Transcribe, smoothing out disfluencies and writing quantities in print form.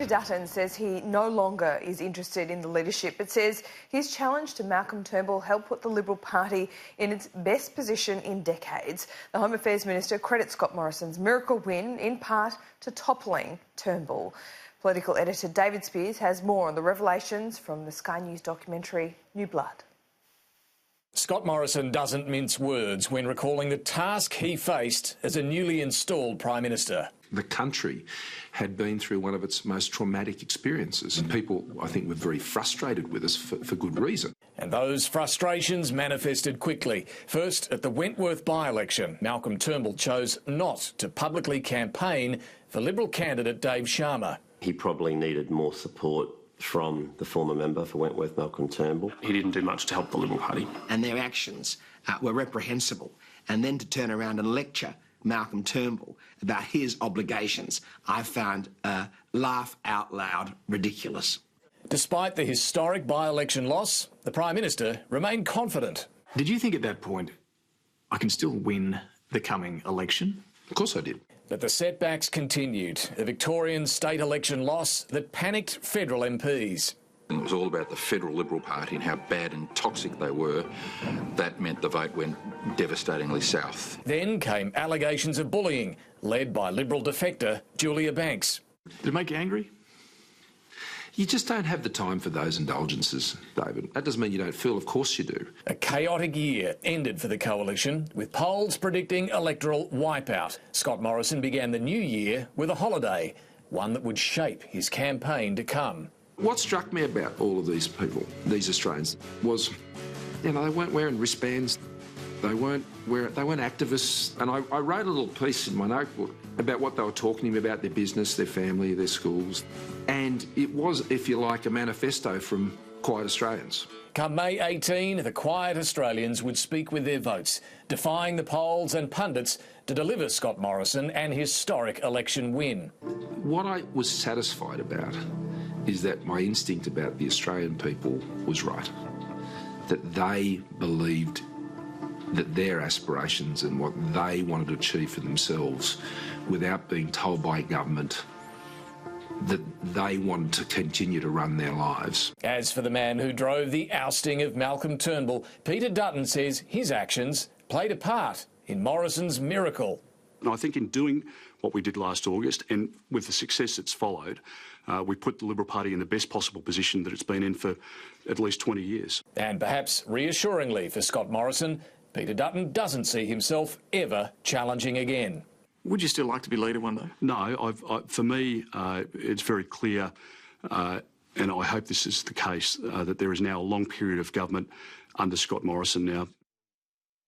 Dutton says he no longer is interested in the leadership, but says his challenge to Malcolm Turnbull helped put the Liberal Party in its best position in decades. The Home Affairs Minister credits Scott Morrison's miracle win in part to toppling Turnbull. Political editor David Spears has more on the revelations from the Sky News documentary New Blood. Scott Morrison doesn't mince words when recalling the task he faced as a newly installed Prime Minister. The country had been through one of its most traumatic experiences, and people, I think, were very frustrated with us for good reason. And those frustrations manifested quickly. First, at the Wentworth by-election, Malcolm Turnbull chose not to publicly campaign for Liberal candidate Dave Sharma. He probably needed more support from the former member for Wentworth, Malcolm Turnbull. He didn't do much to help the Liberal Party. And their actions were reprehensible. And then to turn around and lecture Malcolm Turnbull about his obligations, I found laugh out loud ridiculous. Despite the historic by-election loss, the Prime Minister remained confident. Did you think at that point, I can still win the coming election? Of course I did. But the setbacks continued. A Victorian state election loss that panicked federal MPs. It was all about the federal Liberal Party and how bad and toxic they were. That meant the vote went devastatingly south. Then came allegations of bullying, led by Liberal defector Julia Banks. Did it make you angry? You just don't have the time for those indulgences, David. That doesn't mean you don't feel, of course you do. A chaotic year ended for the coalition, with polls predicting electoral wipeout. Scott Morrison began the new year with a holiday, one that would shape his campaign to come. What struck me about all of these people, these Australians, was, they weren't wearing wristbands, they weren't activists, and I wrote a little piece in my notebook about what they were talking to me about, their business, their family, their schools, and it was, if you like, a manifesto from Quiet Australians. Come May 18, the Quiet Australians would speak with their votes, defying the polls and pundits to deliver Scott Morrison an historic election win. What I was satisfied about is that my instinct about the Australian people was right, that they believed that their aspirations and what they wanted to achieve for themselves, without being told by government that they wanted to continue to run their lives. As for the man who drove the ousting of Malcolm Turnbull, Peter Dutton says his actions played a part in Morrison's miracle. And I think in doing what we did last August, and with the success that's followed, we put the Liberal Party in the best possible position that it's been in for at least 20 years. And perhaps reassuringly for Scott Morrison, Peter Dutton doesn't see himself ever challenging again. Would you still like to be leader one day? No, for me, it's very clear, and I hope this is the case, that there is now a long period of government under Scott Morrison now